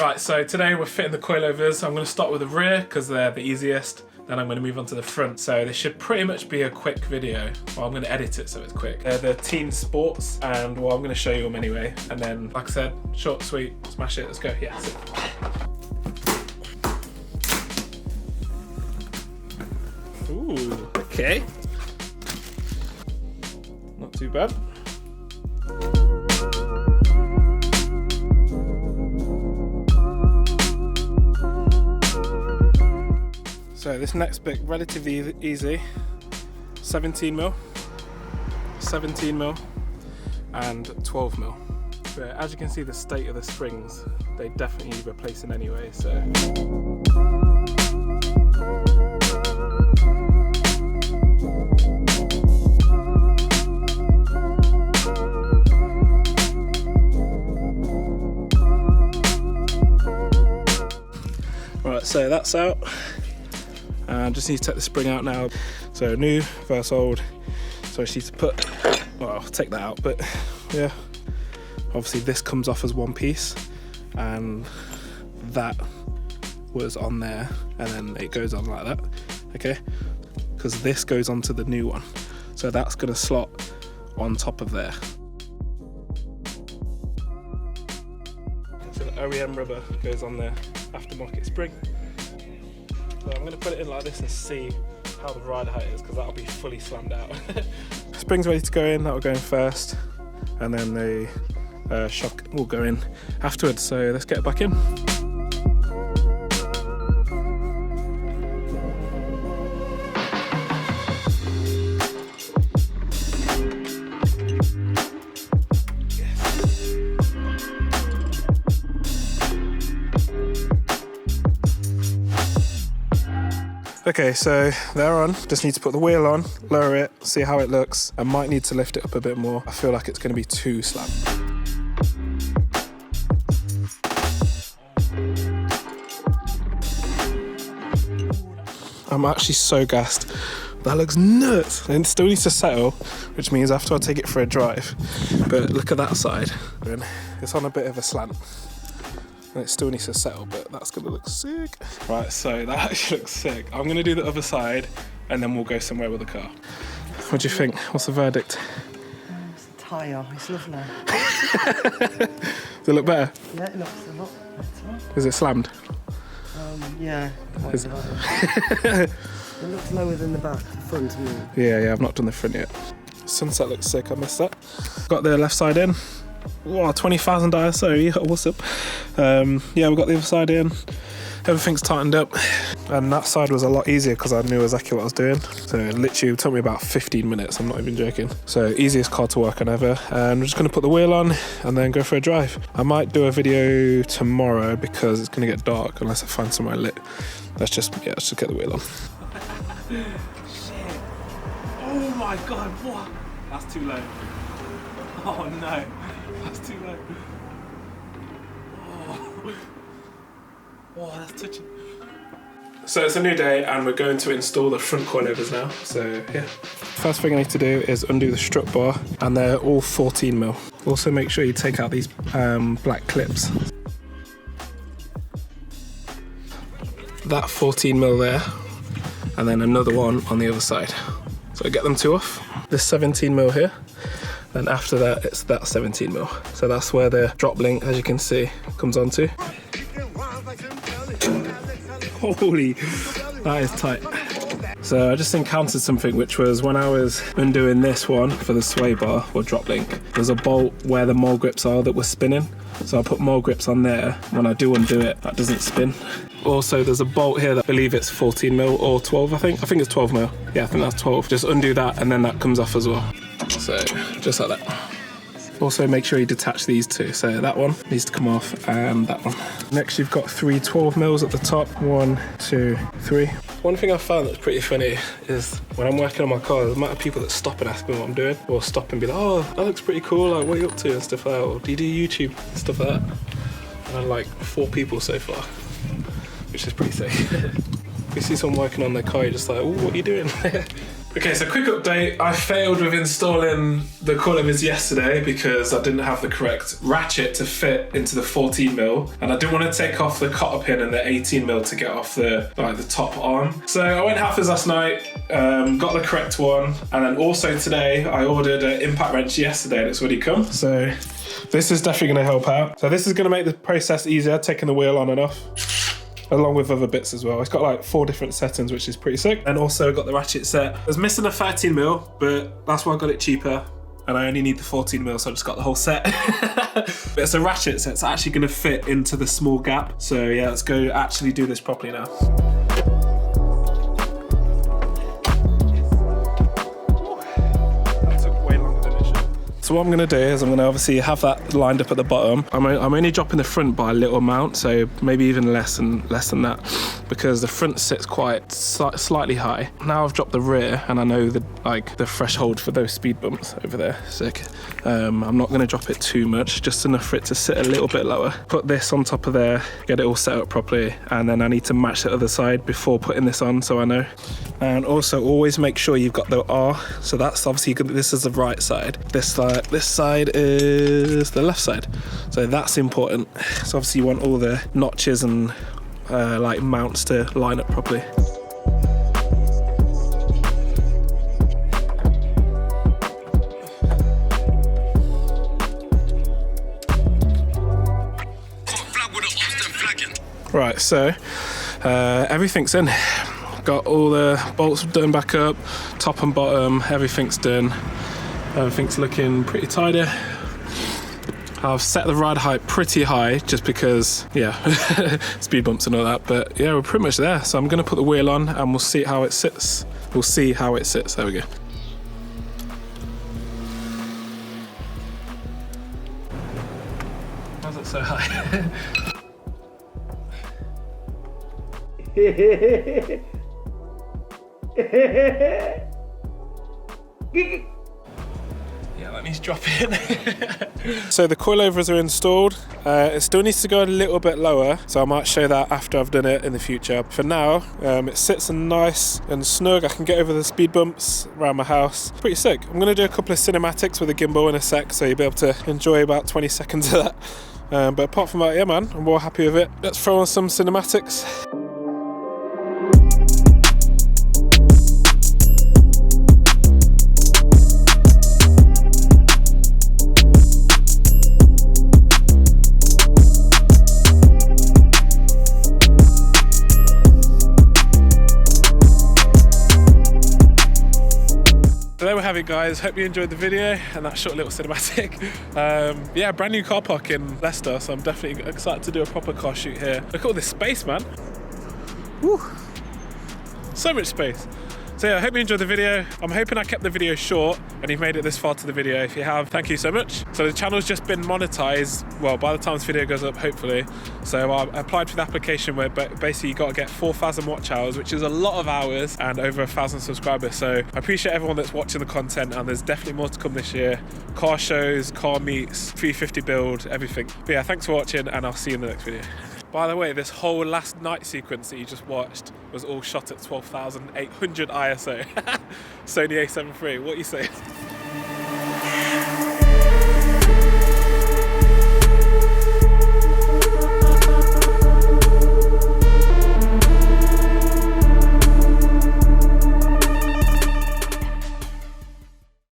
Right, so today we're fitting the coilovers. I'm going to start with the rear because they're the easiest. Then I'm going to move on to the front. So this should pretty much be a quick video. Well, I'm going to edit it so it's quick. They're the Teen Sports, and well, I'm going to show you them anyway. And then, like I said, short, sweet, smash it, let's go. Yeah, that's it. Ooh, okay. Not too bad. So this next bit, relatively easy. 17mm, 17mm, and 12mm. But as you can see, the state of the springs, they definitely need replacing anyway, so. Right, so that's out. Just need to take the spring out now. So new versus old. So I just need to put, well, I'll take that out, but yeah. Obviously this comes off as one piece and that was on there and then it goes on like that, okay? Because this goes onto the new one. So that's gonna slot on top of there. So the OEM rubber goes on there, aftermarket spring. So I'm going to put it in like this and see how the ride height is, because that'll be fully slammed out. Spring's ready to go in, that'll go in first, and then the shock will go in afterwards. So let's get it back in. Okay, so they're on. Just need to put the wheel on, lower it, see how it looks. I might need to lift it up a bit more. I feel like it's going to be too slammed. I'm actually so gassed. That looks nuts. And it still needs to settle, which means after I take it for a drive. But look at that side. It's on a bit of a slant. And it still needs to settle, but that's gonna look sick. Right, so that actually looks sick. I'm gonna do the other side and then we'll go somewhere with the car. What do you think? What's the verdict? It's the tyre, it's lovely. Does it look better? Yeah, it looks a lot better. Is it slammed? Yeah. Is... it looks lower than the back, the front. Yeah, I've not done the front yet. Sunset looks sick, I missed that. Got the left side in. Wow, 20,000 ISO, what's up? Yeah, we've got the other side in. Everything's tightened up. And that side was a lot easier because I knew exactly what I was doing. So it literally took me about 15 minutes, I'm not even joking. So easiest car to work on ever. And we're just gonna put the wheel on and then go for a drive. I might do a video tomorrow because it's gonna get dark unless I find somewhere lit. Let's just get the wheel on. Shit. Oh my God, what? That's too low. Oh no. That's too low. Oh, that's touching. So it's a new day and we're going to install the front coilovers now. So yeah. First thing I need to do is undo the strut bar, and they're all 14mm. Also make sure you take out these black clips. That 14mm there, and then another one on the other side. So I get them two off. This 17mm here. Then after that, it's that 17mm. So that's where the drop link, as you can see, comes onto. Holy, that is tight. So I just encountered something, which was when I was undoing this one for the sway bar or drop link, there's a bolt where the mole grips are that was spinning. So I put mole grips on there. When I do undo it, that doesn't spin. Also, there's a bolt here that I believe it's 14mm or 12, I think. I think it's 12mm. Yeah, I think that's 12. Just undo that and then that comes off as well. So, just like that. Also make sure you detach these two. So that one needs to come off and that one. Next you've got 3 12mm at the top. 1, 2, 3. One thing I found that's pretty funny is when I'm working on my car, the amount of people that stop and ask me what I'm doing, or stop and be like, oh, that looks pretty cool, like what are you up to and stuff like that, or do you do YouTube and stuff like that? And I'm like 4 people so far, which is pretty sick. If you see someone working on their car, you're just like, oh, what are you doing? Okay, so quick update. I failed with installing the coilovers yesterday because I didn't have the correct ratchet to fit into the 14mm, and I didn't want to take off the cotter pin and the 18mm to get off the top arm. So I went halfers last night, got the correct one, and then also today I ordered an impact wrench yesterday and it's already come. So this is definitely going to help out. So this is going to make the process easier, taking the wheel on and off, along with other bits as well. It's got like 4 different settings, which is pretty sick. And also got the ratchet set. I was missing a 13mm, but that's why I got it cheaper. And I only need the 14mm, so I just got the whole set. But it's a ratchet set, it's actually gonna fit into the small gap. So yeah, let's go actually do this properly now. So what I'm gonna do is I'm gonna obviously have that lined up at the bottom. I'm only dropping the front by a little amount, so maybe even less than that, because the front sits quite slightly high. Now I've dropped the rear, and I know the threshold for those speed bumps over there. Sick. I'm not gonna drop it too much, just enough for it to sit a little bit lower. Put this on top of there, get it all set up properly, and then I need to match the other side before putting this on, so I know. And also always make sure you've got the R. So that's obviously this is the right side. This side is the left side, so that's important. So obviously you want all the notches and like mounts to line up properly. Right, so everything's in. Got all the bolts done back up, top and bottom, everything's done. Everything's looking pretty tidy. I've set the ride height pretty high just because, yeah, speed bumps and all that. But yeah, we're pretty much there. So I'm gonna put the wheel on and we'll see how it sits. We'll see how it sits. There we go. Why's it so high? Yeah, let me drop it. So the coilovers are installed. It still needs to go a little bit lower, so I might show that after I've done it in the future. For now, it sits nice and snug. I can get over the speed bumps around my house. Pretty sick. I'm going to do a couple of cinematics with a gimbal in a sec, so you'll be able to enjoy about 20 seconds of that. But apart from that, yeah man, I'm more happy with it. Let's throw on some cinematics. So there we have it, guys. Hope you enjoyed the video and that short little cinematic. Yeah, brand new car park in Leicester, so I'm definitely excited to do a proper car shoot here. Look at all this space, man. Woo. So much space. So yeah, I hope you enjoyed the video. I'm hoping I kept the video short and you've made it this far to the video. If you have, thank you so much. So the channel's just been monetized, well, by the time this video goes up, hopefully. So I applied for the application where basically you got to get 4,000 watch hours, which is a lot of hours, and over 1,000 subscribers. So I appreciate everyone that's watching the content, and there's definitely more to come this year. Car shows, car meets, 350 build, everything. But yeah, thanks for watching, and I'll see you in the next video. By the way, this whole last night sequence that you just watched was all shot at 12,800 ISO. Sony A7 III, what are you saying?